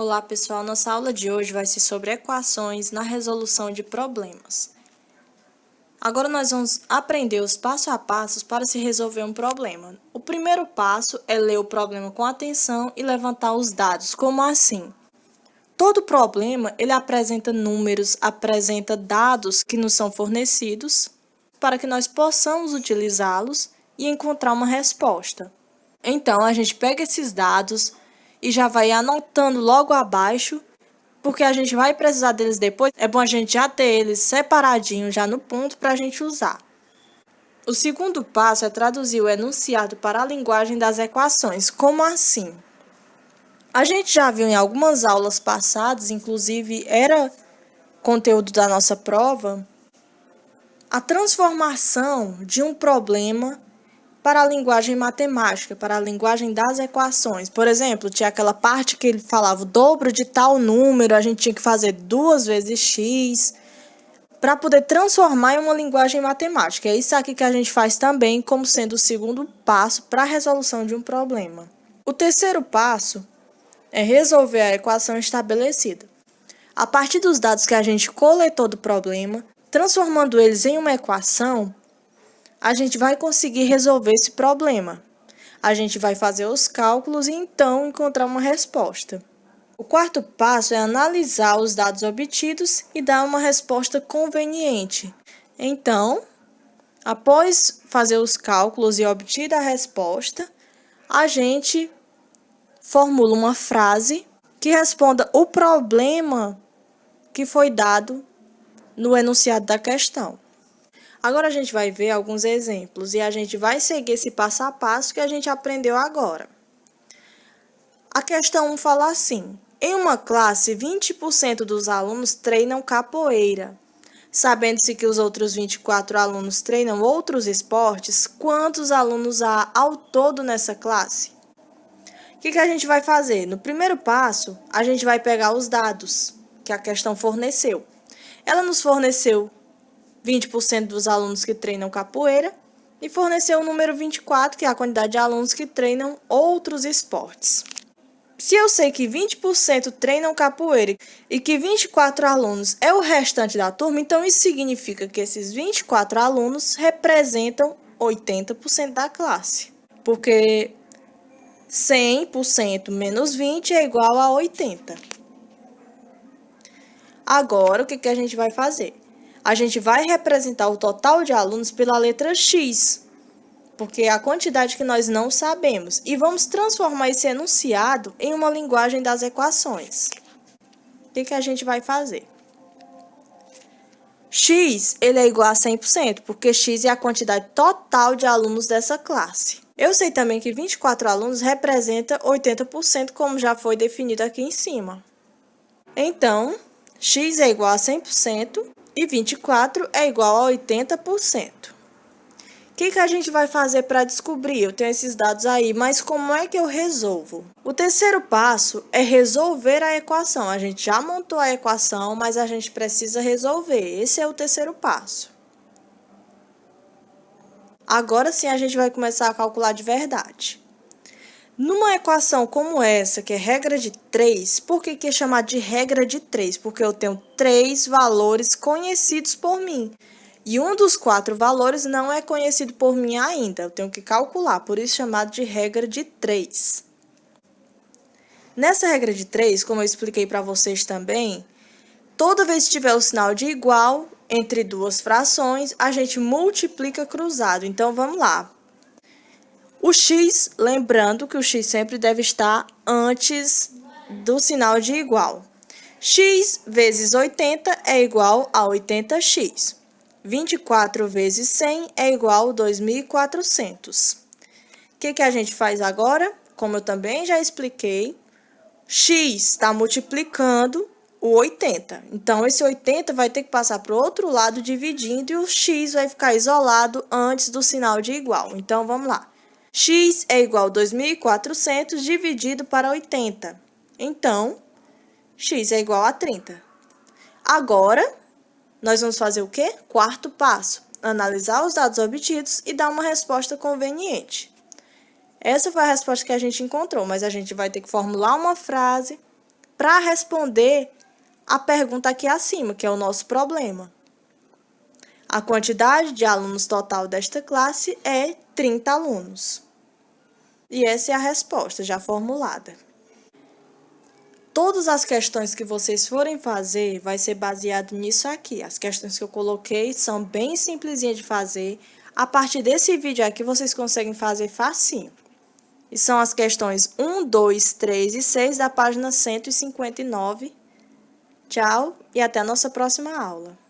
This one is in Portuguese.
Olá pessoal, nossa aula de hoje vai ser sobre equações na resolução de problemas. Agora nós vamos aprender os passo a passos para se resolver um problema. O primeiro passo é ler o problema com atenção e levantar os dados, como assim? Todo problema ele apresenta números, apresenta dados que nos são fornecidos para que nós possamos utilizá-los e encontrar uma resposta. Então a gente pega esses dados e já vai anotando logo abaixo, porque a gente vai precisar deles depois. É bom a gente já ter eles separadinhos já no ponto para a gente usar. O segundo passo é traduzir o enunciado para a linguagem das equações. Como assim? A gente já viu em algumas aulas passadas, inclusive era conteúdo da nossa prova, a transformação de um problema para a linguagem matemática, para a linguagem das equações. Por exemplo, tinha aquela parte que ele falava o dobro de tal número, a gente tinha que fazer 2 vezes x, para poder transformar em uma linguagem matemática. É isso aqui que a gente faz também como sendo o segundo passo para a resolução de um problema. O terceiro passo é resolver a equação estabelecida. A partir dos dados que a gente coletou do problema, transformando eles em uma equação, a gente vai conseguir resolver esse problema. A gente vai fazer os cálculos e então encontrar uma resposta. O quarto passo é analisar os dados obtidos e dar uma resposta conveniente. Então, após fazer os cálculos e obter a resposta, a gente formula uma frase que responda o problema que foi dado no enunciado da questão. Agora a gente vai ver alguns exemplos e a gente vai seguir esse passo a passo que a gente aprendeu agora. A questão 1 fala assim: em uma classe, 20% dos alunos treinam capoeira. Sabendo-se que os outros 24 alunos treinam outros esportes, quantos alunos há ao todo nessa classe? O que a gente vai fazer? No primeiro passo, a gente vai pegar os dados que a questão forneceu. Ela nos forneceu 20% dos alunos que treinam capoeira e forneceu o número 24, que é a quantidade de alunos que treinam outros esportes. Se eu sei que 20% treinam capoeira e que 24 alunos é o restante da turma, então isso significa que esses 24 alunos representam 80% da classe, porque 100% menos 20 é igual a 80. Agora, o que a gente vai fazer? A gente vai representar o total de alunos pela letra X, porque é a quantidade que nós não sabemos. E vamos transformar esse enunciado em uma linguagem das equações. O que a gente vai fazer? X ele é igual a 100%, porque X é a quantidade total de alunos dessa classe. Eu sei também que 24 alunos representa 80%, como já foi definido aqui em cima. Então, X é igual a 100%. E 24 é igual a 80%. O que a gente vai fazer para descobrir? Eu tenho esses dados aí, mas como é que eu resolvo? O terceiro passo é resolver a equação. A gente já montou a equação, mas a gente precisa resolver. Esse é o terceiro passo. Agora sim a gente vai começar a calcular de verdade. Numa equação como essa, que é regra de 3, por que é chamada de regra de 3? Porque eu tenho 3 valores conhecidos por mim. E um dos 4 valores não é conhecido por mim ainda. Eu tenho que calcular, por isso chamado de regra de 3. Nessa regra de 3, como eu expliquei para vocês também, toda vez que tiver o sinal de igual entre duas frações, a gente multiplica cruzado. Então, vamos lá. O x, lembrando que o x sempre deve estar antes do sinal de igual. X vezes 80 é igual a 80x. 24 vezes 100 é igual a 2.400. O que a gente faz agora? Como eu também já expliquei, x está multiplicando o 80. Então, esse 80 vai ter que passar para o outro lado dividindo e o x vai ficar isolado antes do sinal de igual. Então, vamos lá. X é igual a 2.400 dividido para 80. Então, x é igual a 30. Agora, nós vamos fazer o quê? Quarto passo. Analisar os dados obtidos e dar uma resposta conveniente. Essa foi a resposta que a gente encontrou, mas a gente vai ter que formular uma frase para responder a pergunta aqui acima, que é o nosso problema. A quantidade de alunos total desta classe é 30 alunos. E essa é a resposta já formulada. Todas as questões que vocês forem fazer vai ser baseado nisso aqui. As questões que eu coloquei são bem simplesinhas de fazer. A partir desse vídeo aqui vocês conseguem fazer facinho. E são as questões 1, 2, 3 e 6 da página 159. Tchau e até a nossa próxima aula.